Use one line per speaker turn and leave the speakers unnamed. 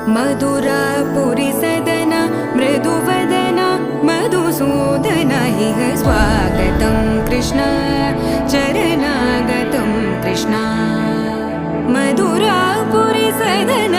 मधुरापुरी सदना मृदुवदना मधुसूदन इह स्वागतं कृष्ण चरणागतं कृष्ण मधुरापुरी सदना